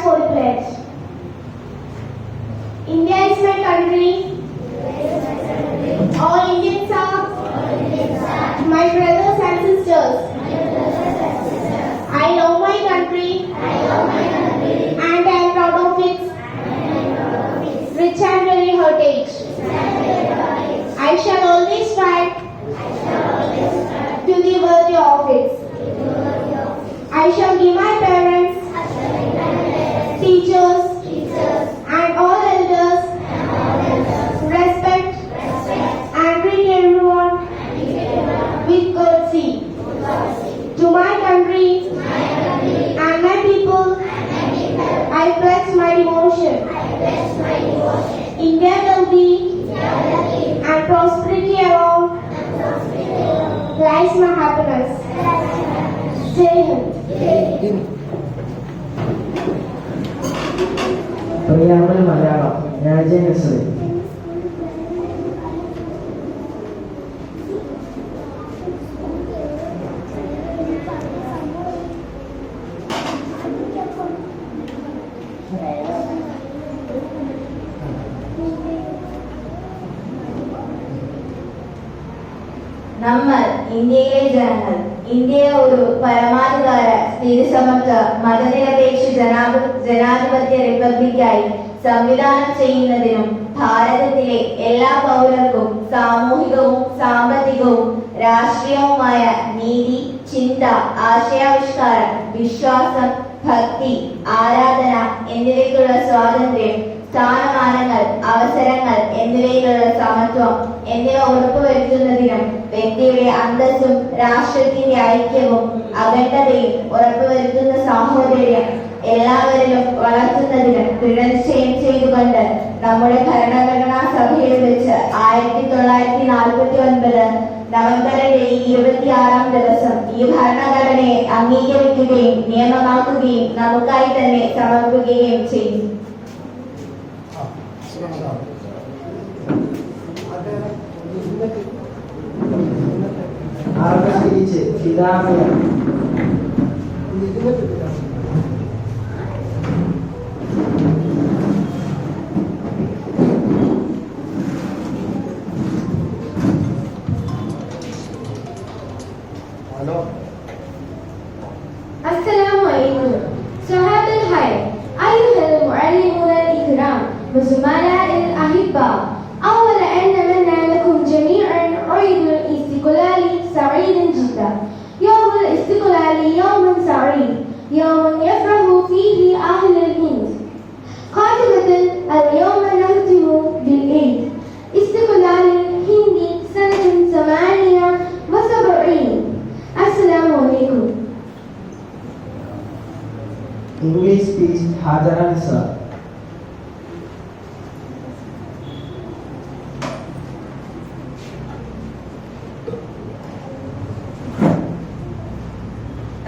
for the pledge. India is my country. All Indians are my brothers and sisters. I love my country and I am proud of its rich and varied heritage. I shall always strive to the worthy of it. I shall give my parents, teachers, and all elders respect and treat everyone with courtesy. To my country and my people, I pledge my devotion. India will be and prosperity alone lies my happiness. Jai Hind. Preamble Malayalam, Raja Nesri. നമ്മൾ ഇന്ത്യയിലെ ജനങ്ങൾ ഇന്ത്യയെ ഒരു പരമാധികാര സ്ഥിരസമത്വ മതനിരപേക്ഷ ജനാധിപത്യ റിപ്പബ്ലിക്കായി സംവിധാനം ചെയ്യുന്നതിനും ഭാരതത്തിലെ എല്ലാ പൗരർക്കും സാമൂഹികവും സാമ്പത്തികവും രാഷ്ട്രീയവുമായ നീതി, ചിന്ത, ആശയാവിഷ്കാരം, വിശ്വാസം, ഭക്തി, ആരാധന എന്നിവയ്ക്കുള്ള സ്വാതന്ത്ര്യം, സ്ഥാനമാനങ്ങൾ, അവസരങ്ങൾ എന്നിവയിലുള്ള സമത്വം എന്നിവ ഉറപ്പുവരുത്തുന്നതിനും വ്യക്തിയുടെ അന്തസ്സും രാഷ്ട്രത്തിന്റെ ഐക്യവും അഖണ്ഡതയും ഉറപ്പുവരുത്തുന്ന സാഹോദര്യം എല്ലാവരിലും വളർത്തുന്നതിനും ദൃഢനിശ്ചയം ചെയ്തുകൊണ്ട് നമ്മുടെ ഭരണഘടനാ സഭയിൽ വെച്ച് 1949 നവംബറിന്റെ 26-ാം ദിവസം ഈ ഭരണഘടനയെ അംഗീകരിക്കുകയും നിയമമാക്കുകയും നമുക്കായി തന്നെ സമർപ്പിക്കുകയും ചെയ്യും. السلام عليكم صحاب الخير أيها المعلمون الإكرام وزملاء الأحباء أولا أتمنى لكم جميعا عيد الاستقلال سعيدا جدا. يوم الاستقلال يوم سعيد، يوم يفرح فيه أهل الهند. خاتمة اليوم نختم بالعيد استقلال الهند سنة 78. السلام عليكم. English speech Hajara Nisa.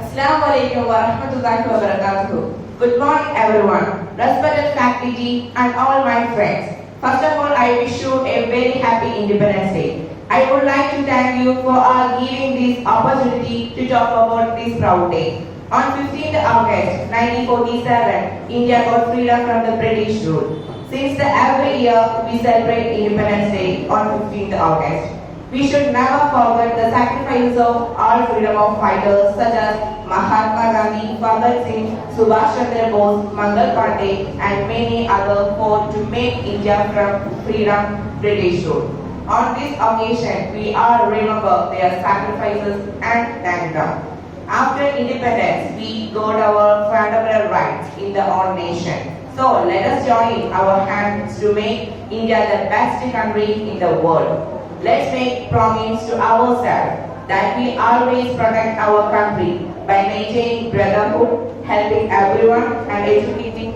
Assalamualaikum warahmatullahi wabarakatuh. Good morning everyone, respected faculty and all my friends. First of all, I wish you a very happy Independence Day. I would like to thank you for giving this opportunity to talk about this proud day. On 15th August 1947, India got freedom from the British rule. Since every year we celebrate Independence Day on 15th August. We should never forget the sacrifices of all freedom of fighters such as Mahatma Gandhi, Bhagat Singh, Subhash Chandra Bose, Mangal Pandey and many others fought to make India from freedom British rule. On this occasion, we all remember their sacrifices and thank them. After independence, we got our fundamental rights in the own nation. So let us join our hands to make India the best country in the world. Let's make promise to ourselves that we always protect our country by maintaining brotherhood, helping everyone and educating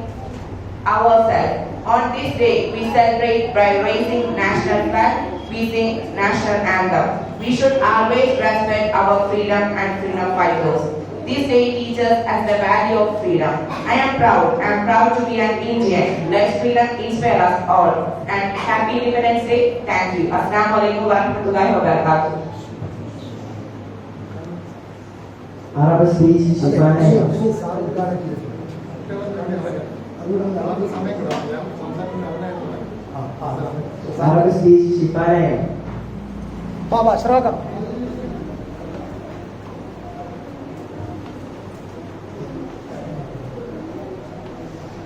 ourselves. On this day, we celebrate by raising national flag, we sing national anthem. We should always respect our freedom and freedom fighters. This day teaches us the value of freedom. I am proud to be an Indian. Let freedom inspire us all. And happy Independence Day. Thank you. Assalamualaikum warahmatullahi wabarakatuh. Arab speech Shifane. Arabic speech Shifaraya. Baba, silakan.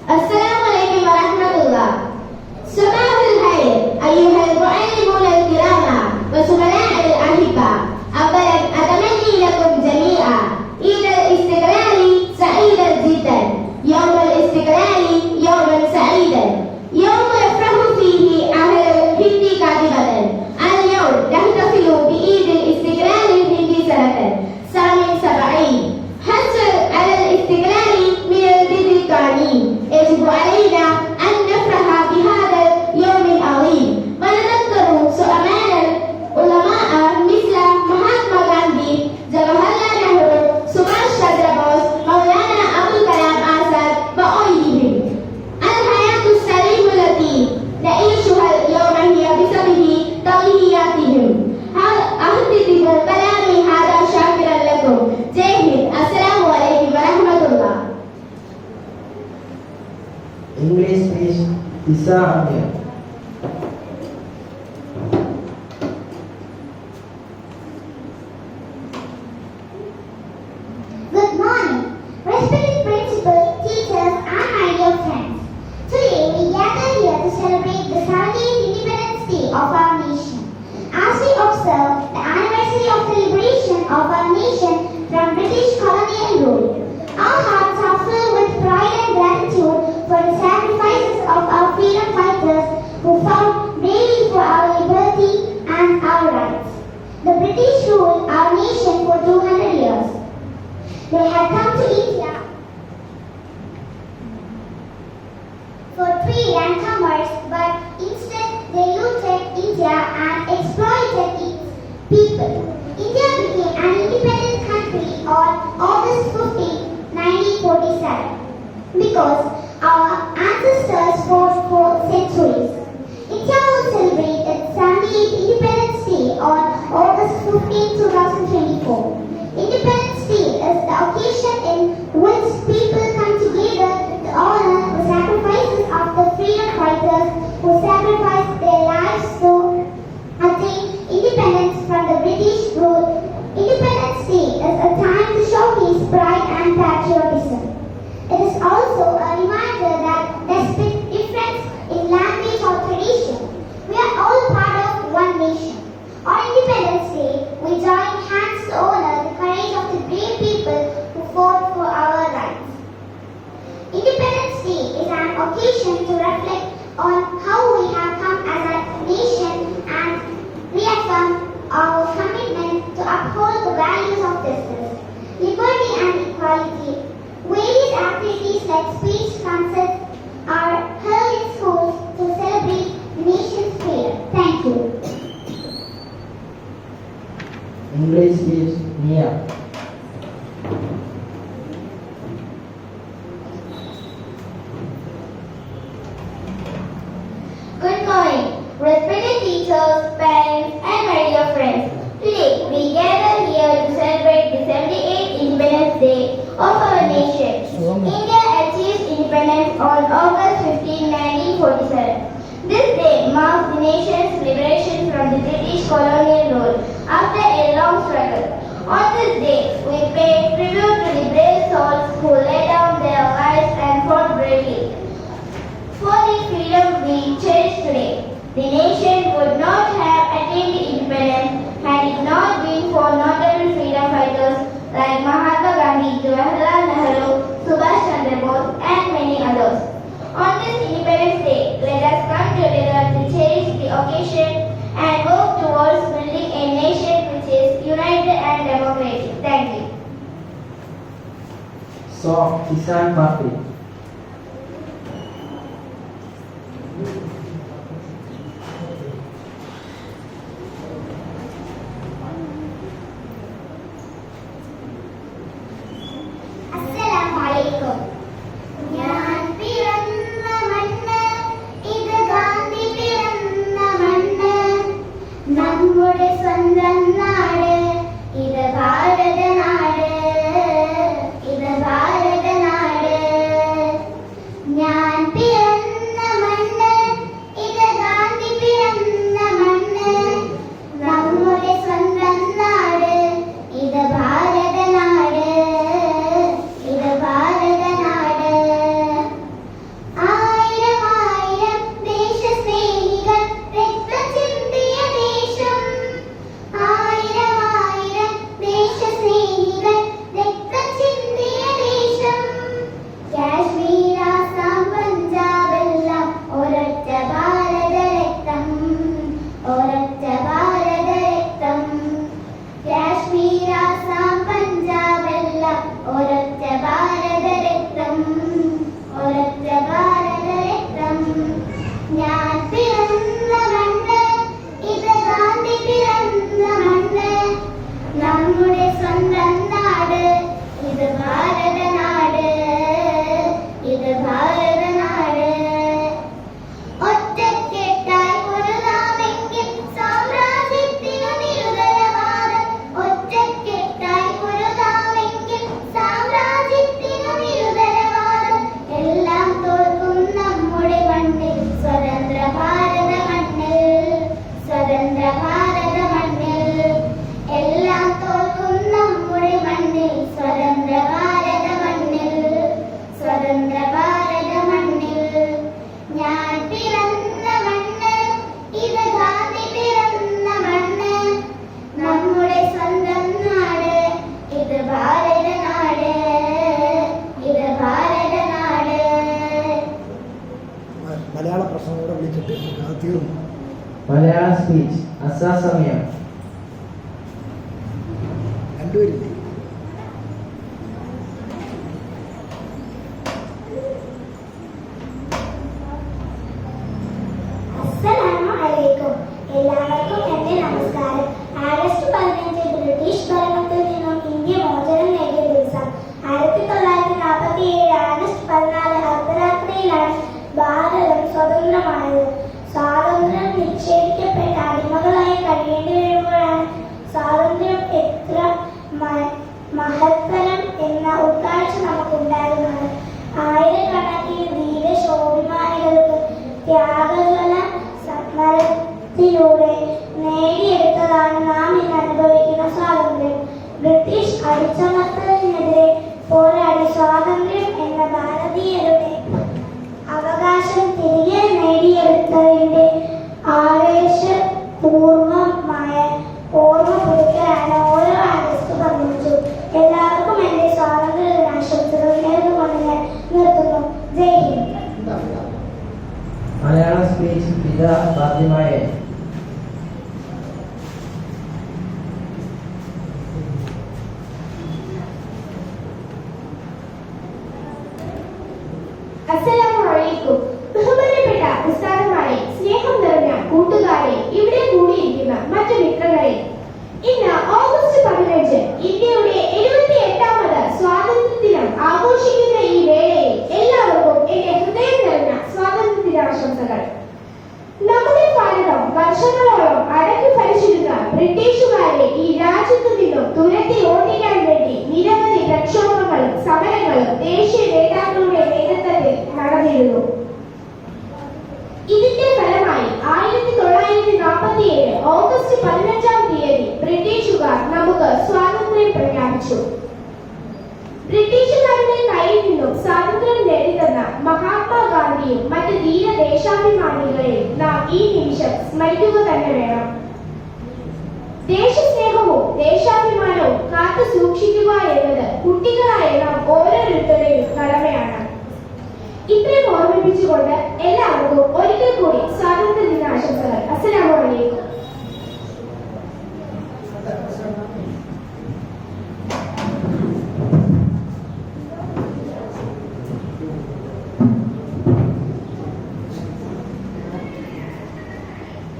Assalamualaikum warahmatullah. Sabahul khair ayyuhal mu'allimuna al-kirama wa zumala'i al-ahibba. Awwalan atamanni lakum jami'a Eid al-Istiqlali sa'idan jiddan. Yawm al-Istiqlali yawman sa'idan. Yawm yafrahu fihi ahlul hindi kadibatan. Al-yawm nahtafilu bi Eid al-Istiqlali hindi sanatan. Samin sab'in. حصل على الاستقلال من البر الكريم يجب علينا أن نفرح بهذا اليوم العظيم ونذكر سؤال العلماء مثل مهاتما غاندي جواهرلال نهرو سباش چندر بوس مولانا أبو الكلام آزاد وغيرهم. الحياة السليمة التي نعيشها اليوم هي بسبب تضحياتهم. أهدد كلامي هذا شاكرا لكم. جاي هند. السلام عليكم ورحمة الله. English speech Tisa Amir. Good morning, respected principal, teachers, and my dear friends. Today we gather here to celebrate the 70th Independence Day of our nation. As we observe the anniversary of the liberation of our nation from British colonial rule, our hearts are filled with pride and gratitude for the sacrifices of our freedom fighters who fought bravely for our liberty and our rights. The British ruled our nation for 200 years. They had come to India for trade and commerce, but instead they looted India and exploited its people. India became an independent country on August 15, 1947, because our ancestors fought for centuries. India will celebrate its 70th Independence Day on August 15, 2024. Independence Day is the occasion in which people come together to honor the sacrifices of the freedom fighters who sacrificed their lives to attain independence from the British rule. Independence Day is a time to showcase pride and patriotism. It is also a reminder that despite difference in language or tradition, we are all part of one nation. On Independence Day, we join hands to honor the courage of the brave people who fought for our rights. Independence Day is an occasion to reflect on how we have come as a nation and reaffirm our commitment to uphold the values of justice, liberty and equality. Various activities like speech concerts are held in schools to celebrate the nation's freedom. Thank you. English speech Nia. Good morning, respected teachers, parents, and my dear friends. Today we gather here to celebrate the 78th Independence Day of our nation. India achieved independence on August 15, 1947. This day marks the nation's liberation from the British colonial rule after a long struggle. On this day, we pay tribute to the brave souls who laid down their lives and fought bravely for the freedom we cherish today. The nation would not have attained independence had it not been for notable freedom fighters like Mahatma Gandhi, Jawaharlal Nehru, Subhash Chandra Bose, and many others. On this Independence Day, let us come together to cherish the occasion and work towards building a nation which is united and democratic. Thank you. Song Kisan Party. Assalamualaikum. ഞാൻ പിറന്ന മണ്ണ് ഇത് ഗാന്ധി പിറന്ന മണ്ണ് നമ്മുടെ സ്വന്തം നാട് ഇത് ഭാരത നാട് ഇത് ഭാരത നാട് മലയാള പ്രശ്നം കൂടെ വിളിച്ചിട്ട് അത് തീർന്നു. മലയാള സ്പീച്ച് അസാസമയം. രണ്ടുപേരില്ലേ? അസ്സലാമു എല്ലാവർക്കും എന്റെ നമസ്കാരം. ആഗസ്റ്റ് 15 ബ്രിട്ടീഷ് ഭരണത്തിൽ നിന്നും ഇന്ത്യ മോചനം നേടിയ ദിവസം. 1947 ആഗസ്റ്റ് 14 അർദ്ധരാത്രിയിലാണ് ഭാരതം സ്വതന്ത്രമായത്. സ്വാതന്ത്ര്യം നിഷേധിക്കപ്പെട്ട അടിമകളായി കഴിയേണ്ടി വരുമ്പോഴാണ് സ്വാതന്ത്ര്യം എത്ര മഹത്തരം എന്ന ഉൾക്കാഴ്ച നമുക്കുണ്ടാകുന്നത്. ആയിരക്കണക്കിന് ധീരശോഭിമാനികൾക്ക് ത്യാഗജല സമരത്തിലൂടെ നേടിയെടുത്തതാണ് നാം ഇന്ന് അനുഭവിക്കുന്ന സ്വാതന്ത്ര്യം. ബ്രിട്ടീഷ് അടിച്ചമർത്തലിനെതിരെ പോരാടി സ്വാതന്ത്ര്യം എന്ന ഭാരതീയരുടെ അവകാശം തിരികെ നേടിയെടുത്തതിന്റെ ആവേശപൂർവമായ ഓർമ്മ പുതുക്കലാണ് ഓരോ ആഗസ്റ്റ് 15. എല്ലാവർക്കും എന്റെ സ്വാതന്ത്ര്യ ദിനാശംസകൾ നേർന്നുകൊണ്ട് ഞാൻ നിർത്തുന്നു. ജയ് ഹിന്ദ്. മലയാള സ്പീച്ച് പിതാ ഫാത്തിമയെ. അസ്സലാമലൈക്കും. ബഹുമാനപ്പെട്ട ഉസ്താദുമാരെ, സ്നേഹം നിറഞ്ഞ കൂട്ടുകാരെ, ഇവിടെ കൂടിയിരിക്കുന്ന മറ്റു മിത്രങ്ങളെ, ഇന്ന് ഓഗസ്റ്റ് 15 ഇന്ത്യയുടെ 78ാമത് സ്വാതന്ത്ര്യ ദിനം ആഘോഷിക്കുന്ന ഈ വേളയിൽ എല്ലാവർക്കും എന്റെ ഹൃദയം നിറഞ്ഞ സ്വാതന്ത്ര്യ ദിനാശംസകൾ. നമ്മുടെ ഭാരതം വർഷങ്ങളോളം അടക്കി ഭരിച്ചിരുന്ന ബ്രിട്ടീഷുകാരെ ഈ രാജ്യത്തു നിന്നും തുരത്തി ഓടിക്കാൻ വേണ്ടി നിരവധി പ്രക്ഷോഭങ്ങളും സമരങ്ങളും ദേശീയ നേതാക്കളുടെ നേതൃത്വത്തിൽ നടന്നിരുന്നു. ഇതിന്റെ ഫലമായി 1947 ഓഗസ്റ്റ് 15-ാം തീയതി ബ്രിട്ടീഷുകാർ നമുക്ക് സ്വാതന്ത്ര്യം പ്രഖ്യാപിച്ചു. ബ്രിട്ടീഷുകാരുടെ കയ്യിൽ നിന്നും സ്വാതന്ത്ര്യം നേടിത്തന്ന മഹാത്മാഗാന്ധിയും മറ്റ് ധീര ദേശാഭിമാനികളെയും നാം ഈ നിമിഷം സ്മരിക്കുക തന്നെ വേണം. ദേശസ്നേഹവും ദേശാഭിമാനവും കാത്തു സൂക്ഷിക്കുക എന്നത് കുട്ടികളായ നാം ഓരോരുത്തരുടെയും കടമയാണ്. ഇത്രയും ഓർമ്മിപ്പിച്ചുകൊണ്ട് എല്ലാവർക്കും ഒരിക്കൽ കൂടി സ്വാതന്ത്ര്യ ദിനാശംസകൾ. അസ്സലാമലൈക്കും.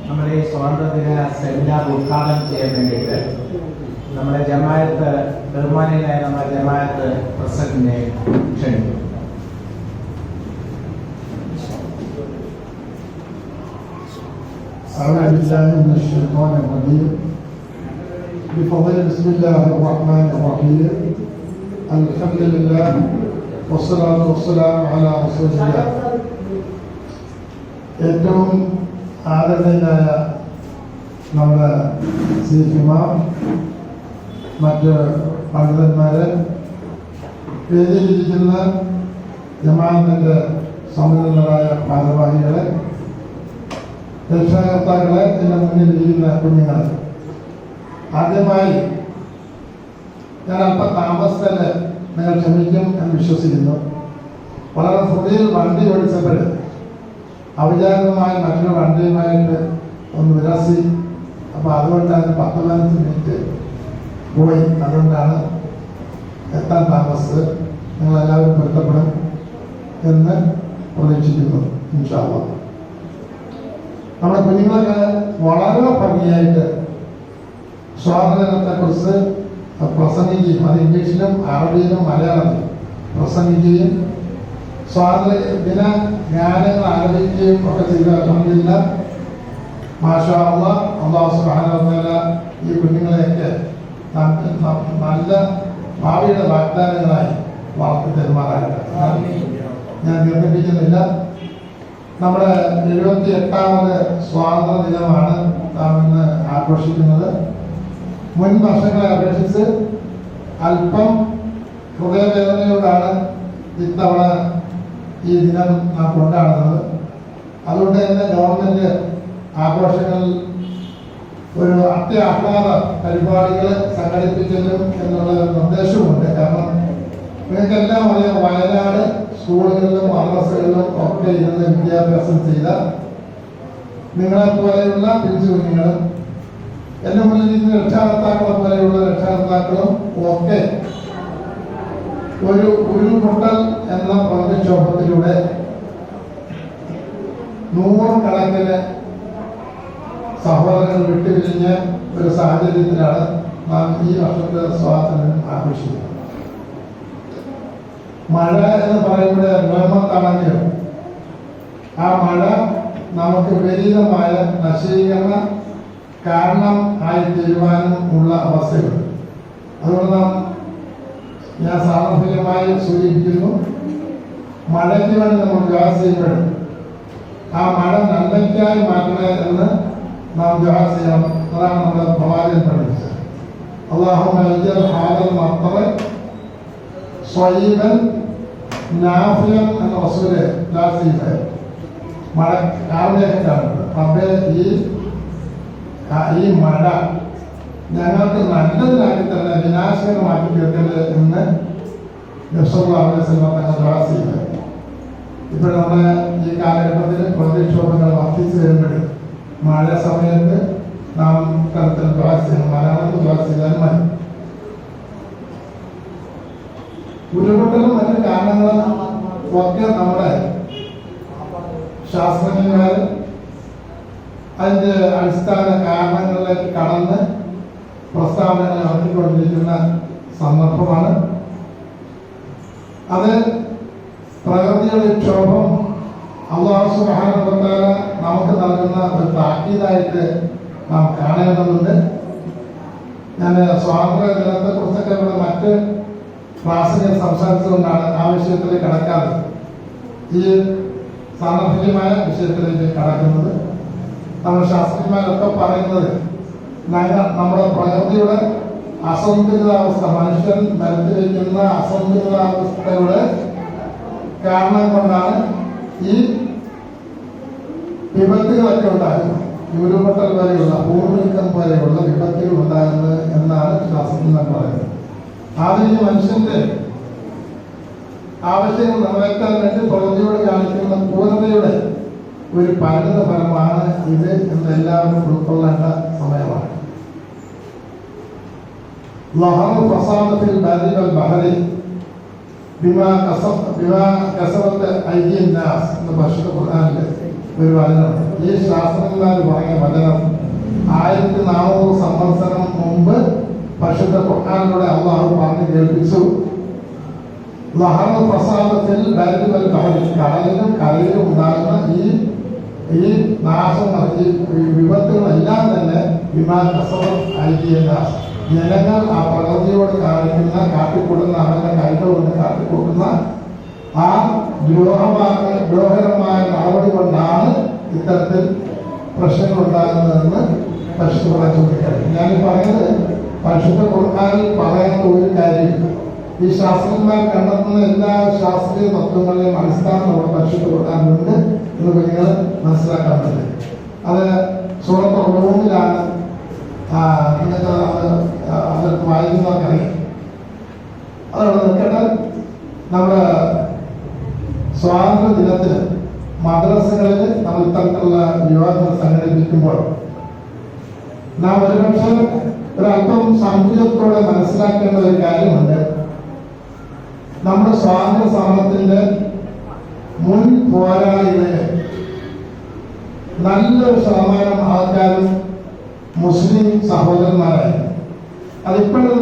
നമ്മുടെ ഈ സ്വാതന്ത്ര്യദിന സെമിനാർ ഉദ്ഘാടനം ചെയ്യാൻ വേണ്ടിയിട്ട് നമ്മുടെ ജമാഅത്ത് ബഹുമാനിയായ നമ്മുടെ ജമാഅത്ത് പ്രസിഡന്റിനെ ക്ഷണിക്കും. أعوذ بالله من الشيطان الرجيم بفضل بسم الله الرحمن الرحيم الحمد لله والصلاة والسلام على رسول الله. ഏറ്റവും ആദരണീയനായ നമ്മുടെ ചീഫുമാർ, മറ്റ് പണ്ഡിതന്മാരെ, വേദിയിലിരിക്കുന്ന ജമാഅത്തിന്റെ സമ്മേളനങ്ങളായ ഭാരവാഹികളെ, രക്ഷാകർത്താക്കളെ, എന്റെ മുന്നിൽ ഇരിക്കുന്ന കുഞ്ഞുങ്ങളെ, ആദ്യമായി ഞാൻ അല്പം താമസത്തിൽ നിങ്ങൾ ക്ഷമിക്കും എന്ന് വിശ്വസിക്കുന്നു. വളരെ ഫ്രീയിൽ വണ്ടി ഓടിച്ചപ്പോൾ അവിചാരിതമായി മറ്റൊരു വണ്ടിയുമായിട്ട് ഒന്ന് വിരസി. അപ്പോൾ അതുകൊണ്ടാണ് 10-15 മിനിറ്റ് പോയി. അതുകൊണ്ടാണ് എത്താൻ താമസിച്ചത്. നിങ്ങളെല്ലാവരും പൊരുത്തപ്പെടും എന്ന് പ്രതീക്ഷിക്കുന്നു ഇൻഷാ അല്ലാഹ്. നമ്മുടെ കുഞ്ഞുങ്ങൾക്ക് വളരെ ഭംഗിയായിട്ട് സ്വാതന്ത്ര്യത്തെക്കുറിച്ച് പ്രസംഗിക്കുകയും, അത് ഇംഗ്ലീഷിലും അറബിയിലും മലയാളത്തിലും പ്രസംഗിക്കുകയും സ്വാതന്ത്ര്യദിന ഗാനങ്ങൾ ആലപിക്കുകയും ഒക്കെ ചെയ്തില്ല. മാഷാ അല്ലാഹ്. അല്ലാഹു സുബ്ഹാനഹു വ തആല ഈ കുഞ്ഞുങ്ങളെയൊക്കെ നല്ല ഭാവിയുടെ വാഗ്ദാനങ്ങളായി വളർത്തി തരുമാറാകട്ടെ. ഞാൻ ദീർഘിപ്പിക്കുന്നില്ല. നമ്മുടെ 78ാമത് സ്വാതന്ത്ര്യ ദിനമാണ് നാം ഇന്ന് ആഘോഷിക്കുന്നത്. മുൻ വർഷങ്ങളെ അപേക്ഷിച്ച് അല്പം ഹൃദയവേദനയോടാണ് ഇത്തവണ ഈ ദിനം നാം കൊണ്ടാടുന്നത്. അതുകൊണ്ട് തന്നെ ഗവൺമെന്റ് ആഘോഷങ്ങളിൽ ഒരു അത്യാഹ്ലാദ പരിപാടികൾ സംഘടിപ്പിക്കണം എന്നുള്ള നിർദ്ദേശവുമുണ്ട്. കാരണം നിങ്ങൾക്കെല്ലാം അറിയാം, വയനാട് സ്കൂളുകളിലും മദ്രസകളിലും ഒക്കെ ഒക്കെ ഇരുന്ന് വിദ്യാഭ്യാസം ചെയ്ത നിങ്ങളെ പോലെയുള്ള പിഞ്ചു കുഞ്ഞുങ്ങളും എന്റെ മുന്നിൽ ഇന്ന് രക്ഷാകർത്താക്കളെ പോലെയുള്ള രക്ഷാകർത്താക്കളും ഒക്കെ ഒരു ഉരുൾപൊട്ടൽ എന്ന പ്രകൃതിക്ഷോഭത്തിലൂടെ നൂറുകണക്കിന് സഹോദരങ്ങൾ വിട്ടുപിരിഞ്ഞ ഒരു സാഹചര്യത്തിലാണ് നാം ഈ വർഷത്തെ സ്വാതന്ത്ര്യം ആഘോഷിക്കുന്നത്. മഴ എന്ന് പറയുമ്പോൾ റഹ്മത്താണെങ്കിലും ആ മഴ നമുക്ക് വിപരീതമായ നശീകരണ കാരണം ആയി തീരുവാനും ഉള്ള അവസ്ഥയുണ്ട്. അതുകൊണ്ട് ഞാൻ സാർവത്രികമായി സൂചിപ്പിക്കുന്നു, മഴയ്ക്ക് വേണ്ടി നമ്മൾ ദുആ ചെയ്യുമ്പോഴും ആ മഴ നന്മയ്ക്കായി മാറ്റണേ എന്ന് നാം ദുആ ചെയ്യണം. അതാണ് നമ്മുടെ പ്രവാചകൻ പഠിപ്പിച്ചത്. അല്ലാഹുമ്മ ഇജ്അൽ ഹാദൽ മത്തറ സ്വയീബൻ നാഫിയൻ എന്ന റസൂല് ദുആ ചെയ്യുന്നത് മഴ കാവലേക്കാണ്. റബ്ബേ ഈ മഴ ഞങ്ങൾക്ക് നല്ലതിനാക്കി തന്നെ വിനാശകരമാക്കി തീർക്കരുത് എന്ന് നബി സല്ലല്ലാഹു അലൈഹി വസല്ലം തങ്ങൾ ദുആ ചെയ്യുന്നത്. ഇപ്പോൾ നമ്മുടെ ഈ കാലഘട്ടത്തിൽ പ്രകൃതിക്ഷോഭങ്ങൾ വർദ്ധിച്ചു വരുമ്പോൾ മഴ സമയത്ത് നാം തരത്തിൽ ദുആ ചെയ്യണം. മലയാളത്തിൽ ദുആ ചെയ്താലും മതി. ഉരുൾപൊട്ടലും മറ്റു കാരണങ്ങളും ഒക്കെ നമ്മുടെ ശാസ്ത്രജ്ഞന്മാർ അതിന്റെ അടിസ്ഥാന കാരണങ്ങളിലേക്ക് കടന്ന് പ്രസ്താവനകൾ നടത്തിക്കൊണ്ടിരിക്കുന്ന സന്ദർഭമാണ്. അത് പ്രകൃതിയുടെ ക്ഷോഭം അല്ലാഹു സുബ്ഹാനഹു വ തആല നമുക്ക് നൽകുന്ന ഒരു താക്കീതായിട്ട് നാം കാണേണ്ടതുണ്ട്. ഞാൻ സ്വാതന്ത്ര്യ ദിനത്തെ കുറിച്ചൊക്കെ ഇവിടെ മറ്റ് ക്ലാസ്സിൽ സംസാരിച്ചുകൊണ്ടാണ് ആ വിഷയത്തിലേക്ക് കടക്കാറ്. ഈ സാന്ദർഭികമായ വിഷയത്തിലേക്ക് കടക്കുന്നത് നമ്മൾ ശാസ്ത്രജ്ഞന്മാരൊക്കെ പറയുന്നത് നമ്മുടെ പ്രകൃതിയുടെ അസന്തുലിതാവസ്ഥ, മനുഷ്യൻ വരുത്തിവെക്കുന്ന അസന്തുലിതാവസ്ഥയുടെ കാരണം കൊണ്ടാണ് ഈ വിപത്തുകളൊക്കെ ഉണ്ടാകുന്നത്. ഉരുൾപൊട്ടൽ വരെയുള്ള ഭൂമികുലുക്കം വരെയുള്ള വിപത്തുകൾ ഉണ്ടാകുന്നത് എന്നാണ് ശാസ്ത്രജ്ഞന്മാർ പറയുന്നത്. ആധുനിക മനുഷ്യന്റെ ആവശ്യങ്ങൾ നിറവേറ്റാൻ വേണ്ടി പ്രകൃതിയോട് കാണിക്കുന്ന ക്രൂരതയുടെ ഒരു പരിണിത ഫലമാണ് ഇത് എന്ന് എല്ലാവരും ഉൾക്കൊള്ളേണ്ട സമയമാണ്. ലഹറു ഫസാദത്തിൽ ബരി വൽ ബഹരി ബിമാ കസബത്ത് ഐദിൻ നാസ് എന്ന പരിശുദ്ധ ഖുർആനിലെ ഒരു വചനം. ഈ ശാസ്ത്രജ്ഞന്മാർ പറഞ്ഞ വചനം 1400 സംവത്സരം മുമ്പ് പരിശുദ്ധ ഖുർആനിലൂടെ അല്ലാഹു പറഞ്ഞു കേൾപ്പിച്ചു. ലഹറു ഫസാദത്തിൽ ബരി വൽ ബഹരി, കടലിലും കരയിലും ഉണ്ടാകുന്ന ഈ നാശങ്ങൾ, ഈ വിപത്തുകളെല്ലാം തന്നെ ബിമാ കസബത്ത് ഐദിൻ നാസ്, ജനങ്ങൾ ആ പ്രകൃതിയോട് കാണിക്കുന്ന കാട്ടിക്കൂട്ടുന്ന അവരുടെ കൈകൾ കൊണ്ട് കാട്ടിക്കൂട്ടുന്ന ആ ദ്രോഹകരമായ നടപടി കൊണ്ടാണ് ഇത്തരത്തിൽ പ്രശ്നങ്ങൾ ഉണ്ടാകുന്നതെന്ന് പരിശുദ്ധ ഖുർആൻ ചൂണ്ടിക്കാട്ടി. ഞാൻ പറയുന്നത് പരിശുദ്ധ ഖുർആനിൽ പറയുന്ന ഒരു കാര്യം ഈ ശാസ്ത്രജ്ഞന്മാർ കണ്ടെത്തുന്ന എല്ലാ ശാസ്ത്രീയ തത്വങ്ങളുടെയും അടിസ്ഥാനം നമ്മുടെ പരിശുദ്ധ ഖുർആനിലുണ്ട് എന്ന് കുഞ്ഞുങ്ങൾ മനസ്സിലാക്കാൻ പറ്റും. അത് സൂറത്തുൽ റൂമിലാണ്. നിങ്ങൾക്ക് അതിർക്ക് വായിക്കുന്നവർക്കറിയാം. അതവിടെ നിൽക്കട്ടെ. നമ്മുടെ സ്വാതന്ത്ര്യ ദിനത്തിന് മദ്രസകളിൽ നമ്മൾ ഇത്തരത്തിലുള്ള യോഗങ്ങൾ സംഘടിപ്പിക്കുമ്പോൾ നാം ഒരുപക്ഷെ ഒരല്പം സങ്കുചത്തോടെ മനസ്സിലാക്കേണ്ട ഒരു കാര്യമുണ്ട്. നമ്മുടെ സ്വാതന്ത്ര്യ സമരത്തിന്റെ മുൻ പോരാളികളിൽ നല്ലൊരു ശതമാനം ആൾക്കാരും മുസ്ലിം സഹോദരന്മാരായി. അതിപ്പോഴും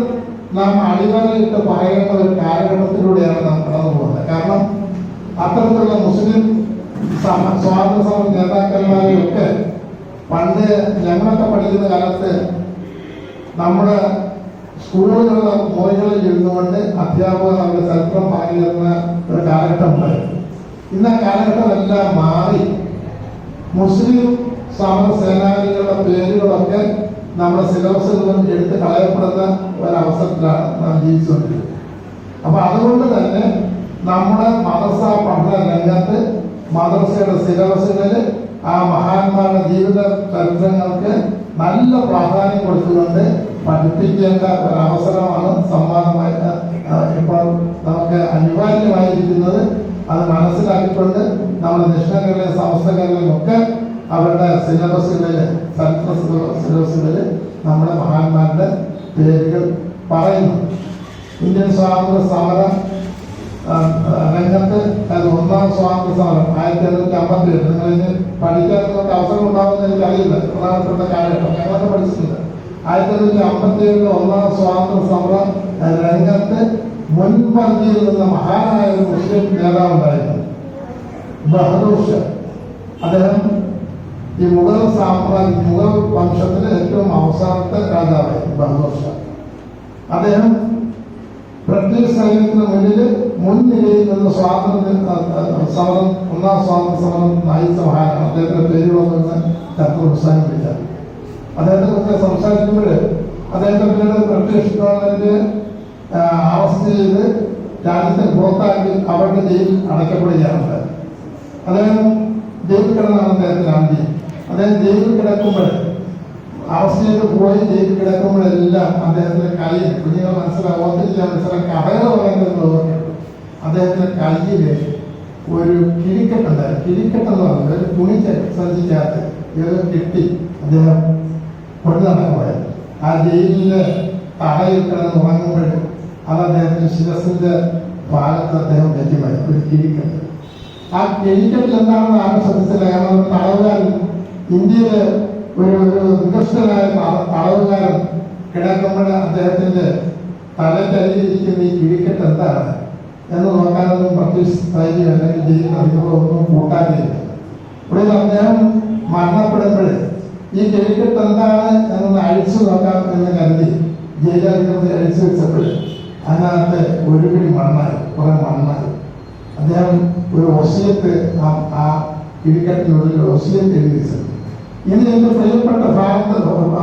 നാം അടിവരയിട്ട് പറയേണ്ട ഒരു കാലഘട്ടത്തിലൂടെയാണ് നാം കടന്നു പോകുന്നത്. കാരണം അത്തരത്തിലുള്ള മുസ്ലിം സ്വാതന്ത്ര്യ സമര നേതാക്കന്മാരെയൊക്കെ പണ്ട് ഞങ്ങളൊക്കെ പഠിക്കുന്ന കാലത്ത് നമ്മുടെ സ്കൂളുകളിലെ മുറികളിൽ ഇരുന്നുകൊണ്ട് അധ്യാപകർ അവരുടെ ചരിത്രം പറഞ്ഞു തരുന്ന ഒരു കാലഘട്ടം ഉണ്ടായിരുന്നു. ഇന്ന് ആ കാലഘട്ടമെല്ലാം മാറി മുസ്ലിം സമര സേനാനികളുടെ പേരുകളൊക്കെ നമ്മുടെ സിലബസുകളിൽ എടുത്ത് കളയപ്പെടുന്ന ഒരവസരത്തിലാണ് നാം ജീവിച്ചുകൊണ്ടിരിക്കുന്നത്. അപ്പൊ അതുകൊണ്ട് തന്നെ നമ്മുടെ മദ്രസ പഠന രംഗത്ത് മദ്രസയുടെ സിലബസുകളിൽ ആ മഹാന്മാരുടെ ജീവിത ചരിത്രങ്ങൾക്ക് നല്ല പ്രാധാന്യം കൊടുത്തുകൊണ്ട് പഠിപ്പിക്കേണ്ട ഒരവസരമാണ് സംവാദമായി ഇപ്പോൾ നമുക്ക് അനിവാര്യമായിരിക്കുന്നത്. അത് മനസ്സിലാക്കിക്കൊണ്ട് നമ്മുടെ ദക്ഷിണ കേരള സമസ്ത കേരളയിലൊക്കെ അവരുടെ സിലബസുകളിൽ ചരിത്ര സിലബസുകളിൽ നമ്മുടെ മഹാന്മാരുടെ പേരുകൾ പറയുന്നു. ഇന്ത്യൻ സ്വാതന്ത്ര്യ സമര രംഗത്ത് അത് ഒന്നാം സ്വാതന്ത്ര്യ സമരം 1757. നിങ്ങളിത് പഠിക്കാൻ നമുക്ക് അവസരം ഉണ്ടാകുമെന്ന് എനിക്കറിയില്ല. പ്രധാനപ്പെട്ട കാലഘട്ടം ഞങ്ങളൊക്കെ പഠിച്ചിട്ടുണ്ട്. 1757 ഒന്നാം സ്വാതന്ത്ര്യ സമര രംഗത്ത് മുൻപന്തിയിൽ നിന്ന മഹാനായ ഒരു മുസ്ലിം നേതാവുണ്ടായിരുന്നു, ബഹദൂർ ഷാ. അദ്ദേഹം ഈ മുഗൾ വംശത്തിലെ ഏറ്റവും അവസാനത്തെ രാജാവായിരുന്നു ബഹദൂർ ഷാ. അദ്ദേഹം ബ്രിട്ടീഷ് സൈന്യത്തിന് മുൻനിരയിൽ നിന്ന് സമരം ഒന്നാം സ്വാതന്ത്ര്യ സമരം നയിച്ച മഹാനാണ്. അദ്ദേഹത്തിന്റെ പേരുകളൊന്നും ചരിത്ര പുസ്തകം ഇല്ല. അദ്ദേഹത്തെ കുറിച്ച് സംസാരിക്കുമ്പോൾ അദ്ദേഹത്തെ പിന്നീട് ബ്രിട്ടീഷ് ഗവൺമെന്റ് അറസ്റ്റ് ചെയ്ത് രാജ്യത്തെ പുറത്താക്കി അവരുടെ ജയിലിൽ അടയ്ക്കപ്പെടുകയാണ്. അദ്ദേഹം ജയിലിൽ കിടന്നാണ് അദ്ദേഹത്തിന്റെ അന്ത്യം. അദ്ദേഹം ജയിലിൽ കിടക്കുമ്പോൾ അറസ്റ്റ് ചെയ്ത് പോയി ജയിലിൽ കിടക്കുമ്പോഴെല്ലാം അദ്ദേഹത്തിന്റെ കയ്യിൽ, കുഞ്ഞുങ്ങൾ ഓർത്തിരിക്കാൻ മനസ്സിലാക്കി കഥകൾ പറയുന്നത്, അദ്ദേഹത്തിന്റെ കയ്യിൽ ഒരു കിഴിക്കെട്ടുണ്ടായിരുന്നു. കിഴിക്കെട്ടെന്ന് പറഞ്ഞത് ഒരു തുണി സഞ്ചിക്കകത്ത് ഏതോ കിട്ടി അദ്ദേഹം കൊണ്ടു നടക്കുമായിരുന്നു. ആ ജയിലിലെ തറയിൽ കിടന്ന് ഉറങ്ങുമ്പോൾ അത് അദ്ദേഹത്തിന്റെ ശിരസിന്റെ ഭാഗത്ത് അദ്ദേഹം വെക്കുമായിരുന്നു ഒരു കിഴിക്കെട്ട്. ആ കിഴിക്കെട്ടിൽ എന്താണെന്ന് ആരും ശ്രദ്ധിച്ചില്ല. കാരണം തടവുകാരൻ, ഇന്ത്യയിലെ ഒരു നികൃഷ്ടനായ തടവുകാരൻ കിടക്കുമ്പോൾ അദ്ദേഹത്തിന്റെ തലക്കരിയിരിക്കുന്ന ഈ കിഴിക്കെട്ട് എന്താണ് എന്ന് നോക്കാനൊന്നും ബ്രിട്ടീഷ് സൈന്യം അല്ലെങ്കിൽ ജയിൽ അധികൃതരൊന്നും കൂട്ടാക്കിയില്ല. ഇവിടെ അദ്ദേഹം മരണപ്പെടുമ്പോൾ ഈ കിഴിക്കെട്ട് എന്താണ് എന്നൊന്ന് അഴിച്ചു നോക്കാം എന്ന് കരുതി ജയിലധികൃതർ അഴിച്ചു വെച്ചപ്പോൾ അതിനകത്ത് ഒരു പിടി മണ്ണായി, കുറെ മണ്ണായി. അദ്ദേഹം ഒരു ഒസിയത്ത് ആ കിഴിക്കെട്ടിനുള്ളിൽ ഒസിയത്ത് എഴുതി വെച്ചത്. ഇത് എന്റെ പ്രിയപ്പെട്ട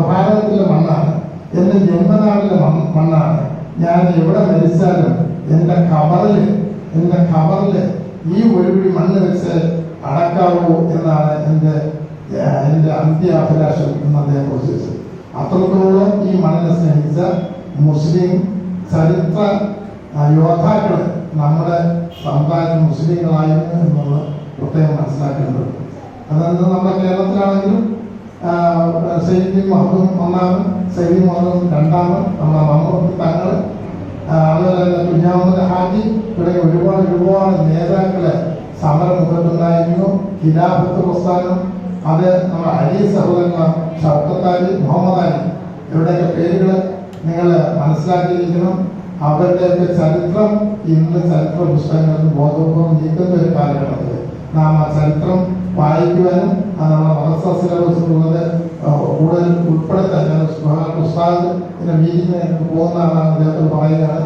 ഭാരതത്തിലെ മണ്ണാണ്, എന്റെ ജന്മനാടിലെ മണ്ണാണ്. ഞാൻ എവിടെ മരിച്ചാലും എന്റെ ഖബറില് ഈ ഒരു പിടി മണ്ണ് വെച്ച് അടക്കാവൂ എന്നാണ് എന്റെ അന്ത്യാഭിലാഷം എന്ന് അദ്ദേഹം കുറിച്ച്. അത്രത്തോളം ഈ മണ്ണിനെ സ്നേഹിച്ച മുസ്ലിം ചരിത്ര യോദ്ധാക്കൾ നമ്മുടെ സമുദായത്തിൽ മുസ്ലിങ്ങളായിരുന്നു എന്നുള്ളത് പ്രത്യേകം മനസ്സിലാക്കേണ്ടത്. അതായത് നമ്മുടെ കേരളത്തിലാണെങ്കിലും സയ്യിദ് മഹദൂം ഒന്നാമൻ, സയ്യിദ് മഹദൂം രണ്ടാമൻ, നമ്മുടെ മമ്മൂട്ടി തങ്ങൾ, അതുപോലെ തന്നെ കുഞ്ഞാമുദ് ഹാജി തുടങ്ങിയ ഒരുപാട് നേതാക്കളെ സമരമുഖത്തുണ്ടായിരുന്നു. ഖിലാഫത്ത് പ്രസ്ഥാനം, അത് നമ്മുടെ അലി സഹോദരന്മാർ, ഷൗക്കത്ത് അലി, മുഹമ്മദ് അലി, ഇവരുടെയൊക്കെ പേരുകൾ നിങ്ങൾ മനസ്സിലാക്കിയിരിക്കണം. അവരുടെയൊക്കെ ചരിത്രം ഇന്ന് ചരിത്ര പുസ്തകങ്ങളിൽ ബോധപൂർവം നീക്കുന്ന ഒരു കാലഘട്ടത്തിൽ നാം ആ ചരിത്രം വായിക്കുവാനും അത് നമ്മുടെ മദ്രസ സിലബസിലുള്ളത് കൂടുതൽ ഉൾപ്പെടുത്താൻ പുസ്തകത്തിന്റെ മീറ്റിങ്ങിന് പോകുന്നതാണ് അദ്ദേഹത്തോട് പറയുകയാണ്.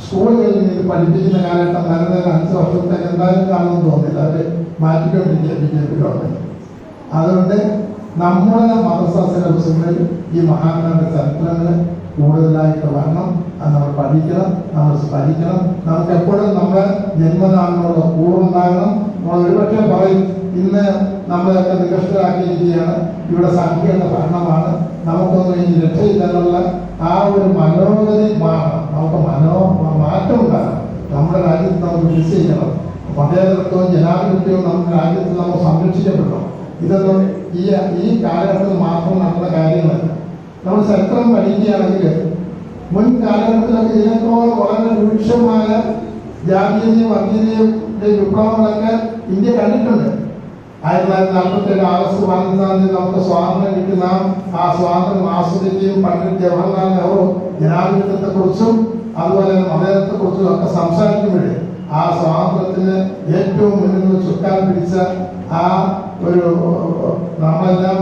സ്കൂളുകളിൽ ഇത് പഠിപ്പിക്കുന്ന കാലഘട്ടം വരുന്നതിന് 5 വർഷത്തേക്ക് എന്തായാലും കാണുമെന്ന് തോന്നുന്നില്ല. അവർ മാറ്റിക്കൊണ്ടിരിക്കുക BJP ഗവൺമെന്റ്. അതുകൊണ്ട് നമ്മുടെ മദ്രസ സിലബസുകളിൽ ഈ മഹാന്മാരുടെ ചരിത്രങ്ങൾ കൂടുതലായിട്ട് വരണം. അത് നമ്മൾ പഠിക്കണം, നമ്മൾ സ്മരിക്കണം. നമുക്ക് എപ്പോഴും നമ്മുടെ ജന്മനാടിനോട് കൂറുണ്ടാകണം. നമ്മൾ ഒരുപക്ഷെ പറയും, ഇന്ന് നമ്മളെയൊക്കെ നികഷ്ടരാക്കിയിരിക്കുകയാണ്, ഇവിടെ സംഖ്യയുടെ ഭരണമാണ്, നമുക്കൊന്നും ഇനി രക്ഷയില്ലെന്നുള്ള ആ ഒരു മനോഗതി മാറണം. നമുക്ക് മാറ്റം ഉണ്ടാകണം. നമ്മുടെ രാജ്യത്ത് നമുക്ക് നിശ്ചയിക്കണം. മതേതരത്വവും ജനാധിപത്യവും നമ്മുടെ രാജ്യത്ത് നമ്മൾ സംരക്ഷിക്കപ്പെടണം. ഇതൊന്നും ഈ കാലഘട്ടത്തിൽ മാത്രം നടന്ന കാര്യങ്ങളല്ല. നമ്മൾ ചരിത്രം പഠിക്കുകയാണെങ്കിൽ മുൻ കാലഘട്ടത്തിലൊക്കെ ഇതിനേക്കാൾ വളരെ രൂക്ഷമായ ജാതീയതയും വർഗീയതയുടെ വിപ്ലവങ്ങളൊക്കെ ഇന്ത്യ കണ്ടിട്ടുണ്ട്. 1947 ആഗസ്റ്റ് 15 നമുക്ക് സ്വാതന്ത്ര്യം കിട്ടി. നാം ആ സ്വാതന്ത്ര്യം ആസ്വദിക്കുകയും പണ്ഡിറ്റ് ജവഹർലാൽ നെഹ്റു ജനാധിപത്യത്തെക്കുറിച്ചും അതുപോലെ മതേതരത്തെക്കുറിച്ചും ഒക്കെ സംസാരിക്കുമ്പോഴേ ആ സ്വാതന്ത്ര്യത്തിന് ഏറ്റവും മുന്നിൽ ചുക്കാൻ പിടിച്ച ആ ഒരു നമ്മളെല്ലാം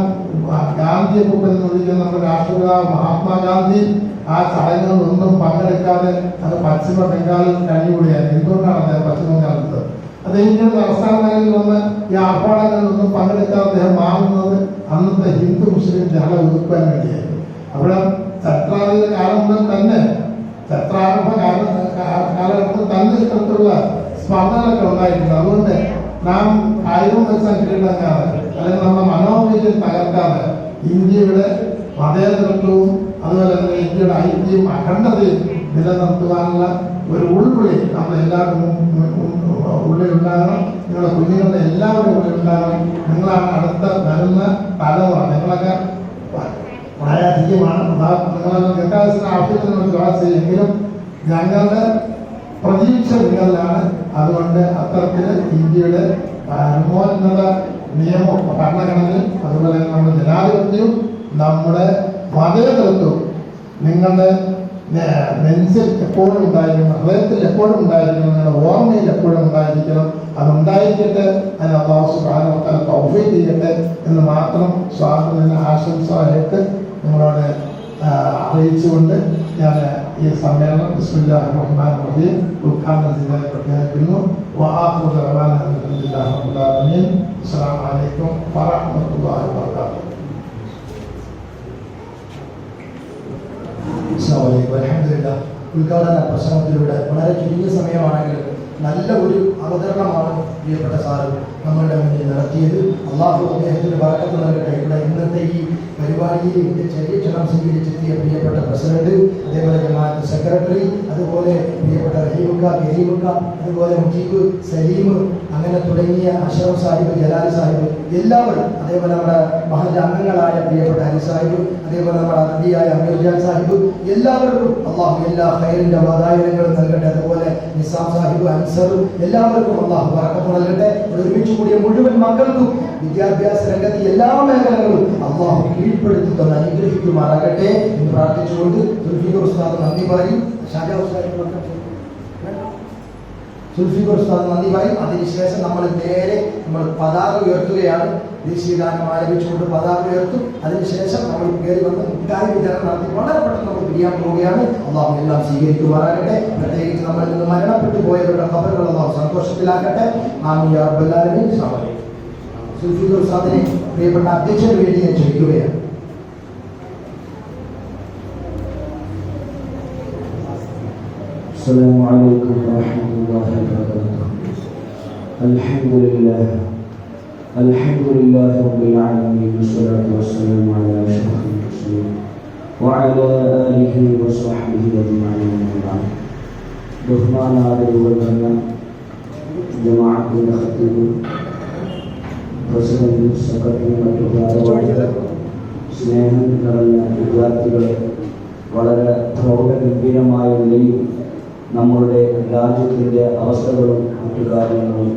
ഗാന്ധിയെ കുറിച്ച് വിളിക്കുന്ന നമ്മുടെ രാഷ്ട്രപിതാവ് മഹാത്മാഗാന്ധി ആ ചടങ്ങുകളൊന്നും പങ്കെടുക്കാതെ അത് പശ്ചിമ ബംഗാളിൽ കഴിഞ്ഞുകൂടിയാണ്. എന്തുകൊണ്ടാണ് അദ്ദേഹം പശ്ചിമ ബംഗാളിൽ അദ്ദേഹം തലസ്ഥാനങ്ങളിൽ വന്ന് ഈ ആർഭാടങ്ങളിലൊന്നും പങ്കെടുക്കാതെ അദ്ദേഹം മാറുന്നത് അന്നത്തെ ഹിന്ദു മുസ്ലിം ജനത ഒതുക്കാൻ വേണ്ടിയായിരുന്നു. അവിടെ ചരിത്രാതീത കാലം മുതൽ തന്നെ ചരിത്രാരംഭ കാലഘട്ടത്തിൽ തന്നെ ഇത്തരത്തിലുള്ള സ്പർദ്ധകളൊക്കെ ഉണ്ടായിട്ടുണ്ട്. അതുകൊണ്ട് നാം ആയുധം വെച്ചാൽ കീഴടങ്ങാതെ അല്ലെങ്കിൽ നമ്മുടെ മനോവൈദ്യം തകർക്കാതെ ഇന്ത്യയുടെ മതേതരത്വവും അതുപോലെ തന്നെ ഇന്ത്യയുടെ ഐക്യവും അഖണ്ഡതയും നിലനിർത്തുവാനുള്ള ഒരു ഉൾവിളി നമ്മൾ എല്ലാവർക്കും ഉള്ളിലുണ്ടാകണം, നിങ്ങളുടെ കുഞ്ഞുങ്ങളുടെ എല്ലാവരും ഉള്ളിലുണ്ടാകണം. നിങ്ങളാണ് അടുത്ത വരുന്ന തലമുറ. നിങ്ങളൊക്കെ പ്രായാധികമാണ്. നിങ്ങളൊക്കെ ദീർഘായുസ്സിന് ആവശ്യത്തിന് വേണ്ടി ദുആ ചെയ്യുമെങ്കിലും ഞങ്ങളുടെ പ്രതീക്ഷ നിങ്ങളിലാണ്. അതുകൊണ്ട് അത്തരത്തിൽ ഇന്ത്യയുടെ പരമോന്നത നിയമവും ഭരണഘടനയും അതുപോലെ നമ്മുടെ ജനാധിപത്യവും നമ്മുടെ മതേതരത്വവും നിങ്ങളുടെ നെഞ്ചിൽ എപ്പോഴും ഉണ്ടായിരിക്കണം, ഹൃദയത്തിൽ എപ്പോഴും ഉണ്ടായിരിക്കണം, നിങ്ങളുടെ ഓർമ്മയിൽ എപ്പോഴും ഉണ്ടായിരിക്കണം. അതുണ്ടായിരിക്കട്ടെ. അതിന് അല്ലാഹു സുബ്ഹാനഹു വ തആല തൗഫീഖ് ചെയ്യട്ടെ എന്ന് മാത്രം സ്വാഗതത്തിന് ആശംസയായിട്ട് നിങ്ങളോട് അറിയിച്ചുകൊണ്ട് ഞാൻ ഈ സമ്മേളനം ബിസ്മില്ലാഹിർ റഹ്മാനിർ റഹീം ഉദ്ഘാടനം ചെയ്തതായി പ്രഖ്യാപിക്കുന്നു. വആഖിറു ദഅവാനാ അൽഹംദുലില്ലാഹി റബ്ബിൽ ആലമീൻ. അസ്സലാമു അലൈക്കും വറഹ്മത്തുള്ളാഹി വബറകാതുഹു. അൽഹംദുലില്ലാഹ്. ഉദ്ഘാടന പ്രസംഗത്തിലൂടെ വളരെ ചുരുങ്ങിയ സമയമാണെങ്കിലും നല്ല ഒരു അവതരണമാണ് പ്രിയപ്പെട്ട സാറ് നമ്മളുടെ മുന്നിൽ നടത്തിയത്. അള്ളാഹു അദ്ദേഹത്തിന് ബറക്കത്ത് നൽകട്ടെ. ഇവിടെ ഇന്നത്തെ ഈ പരിപാടിയിൽ ഇതിന്റെ ചെറിയ ക്ഷണം സ്വീകരിച്ചെത്തിയ പ്രിയപ്പെട്ട പ്രസിഡന്റ്, അതേപോലെ ജമാഅത്ത് സെക്രട്ടറി, അതുപോലെ പ്രിയപ്പെട്ട റഹീമുക്ക, കരീമുക്ക, അതുപോലെ മുജീബ്, സലീം, അങ്ങനെ തുടങ്ങിയ അഷറഫ് സാഹിബ്, ജലാൽ സാഹിബ്, എല്ലാവരും, അതേപോലെ നമ്മുടെ മഹല്ല് അംഗങ്ങളായ പ്രിയപ്പെട്ട അലി സാഹിബ്, അതേപോലെ നമ്മുടെ അതിഥിയായ അമീർജാൻ സാഹിബ്, എല്ലാവർക്കും അള്ളാഹു എല്ലാ ഖൈറിന്റെ വാതായനങ്ങളും നൽകട്ടെ. അതുപോലെ നിസാം സാഹിബ്, അൻസർ, എല്ലാവർക്കും അള്ളാഹു ബറക്കത്ത് നൽകട്ടെ. ഒരുമിച്ച് കൂടിയ മുഴുവൻ മക്കൾക്കും വിദ്യാഭ്യാസ രംഗത്ത് എല്ലാ മേഖലകളും അള്ളാഹു കീഴ്പ്പെടുത്തി തന്ന് അനുഗ്രഹിക്കുമാറാകട്ടെ എന്ന് പ്രാർത്ഥിച്ചുകൊണ്ട് സുൽഫീഖർ ഉസ്താദ് നന്ദി പറയും. സുൽഫീഖർ ഉസ്താദ് നന്ദി പറയും. അതിനുശേഷം നമ്മൾ പതാക ഉയർത്തുകയാണ്. ദേശീയഗാനം ആലപിച്ചുകൊണ്ട് പതാക ഉയർത്തും. അതിനുശേഷം നമ്മൾ കയറി വന്ന് മുട്ടായി വിതരണം നടത്തി വളരെ പെട്ടെന്ന് നമ്മൾ പിരിയാൻ പോവുകയാണ്. അള്ളാഹു എല്ലാം സ്വീകരിക്കുമാറാകട്ടെ. പ്രത്യേകിച്ച് നമ്മളിൽ നിന്ന് മരണപ്പെട്ടു പോയവരുടെ ഖബറുകൾ അള്ളാഹു സന്തോഷത്തിലാക്കട്ടെ. ആമീൻ യാ റബ്ബൽ ആലമീൻ. സുൽഫീഖർ ഉസ്താദിനെ പ്രിയപ്പെട്ട അധ്യക്ഷന് വേണ്ടി ഞാൻ ക്ഷണിക്കുകയാണ്. السلام عليكم ورحمة الله وبركاته. الحمد لله رب العالمين والصلاة والسلام على أشرف المرسلين وعلى آله وصحبه أجمعين. ബഹുമാനാദരവുകൾ നിറഞ്ഞ ജമാഅത്തിന്റെ ഖത്തീബ്, പ്രസിഡന്റ്, സെക്രട്ടറി, മറ്റു ഭാരവാഹികൾ, സ്നേഹം നിറഞ്ഞ വിദ്യാർത്ഥികളെ, വളരെ പ്രൗഢഗംഭീരമായ നിലയിൽ നമ്മളുടെ രാജ്യത്തിൻ്റെ അവസ്ഥകളും മറ്റു കാര്യങ്ങളും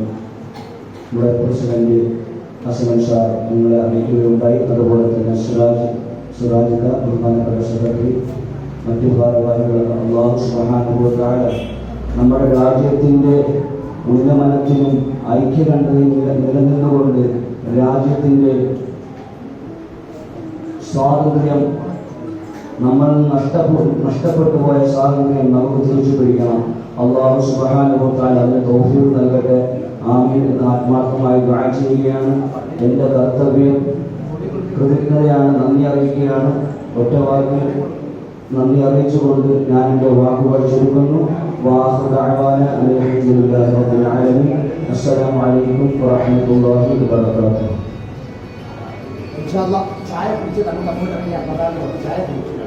ഇവിടെ പ്രസിഡന്റ് അസ്മൻ ഷാ നിങ്ങളെ അറിയിക്കുകയുണ്ടായി. അതുപോലെ തന്നെ സുരാജിക, ബഹുമാനപ്പെട്ട സെക്രട്ടറി, മറ്റു ഭാരവാഹികൾ, അല്ലാഹു സുബ്ഹാനഹു വ തആല നമ്മുടെ രാജ്യത്തിൻ്റെ ഉന്നമനത്തിനും ഐക്യകണ്ഠതയും നിലനിന്നുകൊണ്ട് രാജ്യത്തിൻ്റെ സ്വാതന്ത്ര്യം, നമ്മൾ നഷ്ടപ്പെട്ടു പോയ സ്വാതന്ത്ര്യം നമുക്ക് തിരിച്ചു പിടിക്കണം. അല്ലാഹു സുബ്ഹാനഹു വ തആല അതിന് തൗഫീഖ് നൽകട്ടെ. ആമീൻ എന്ന് ആത്മാർത്ഥമായി ദുആ ചെയ്യുകയാണ്. എൻ്റെ കർത്തവ്യം കൃതജ്ഞതയാണ്, നന്ദി അറിയിക്കുകയാണ്. ഒറ്റ വാക്കിൽ നന്ദി അറിയിച്ചുകൊണ്ട് ഞാൻ എൻ്റെ വാക്കുകൾ ചുരുക്കുന്നു. വആഖിറു ദഅവാന അൽഹംദുലില്ലാഹി റബ്ബിൽ ആലമീൻ. അസ്സലാമു അലൈക്കും വറഹ്മത്തുള്ളാഹി വബറകാതുഹു. ഇൻഷാ അല്ലാഹ് ചായ കുടിച്ച് നമുക്ക് അങ്ങോട്ട് ഇറങ്ങിയാൽ ചായ കുടിച്ചു.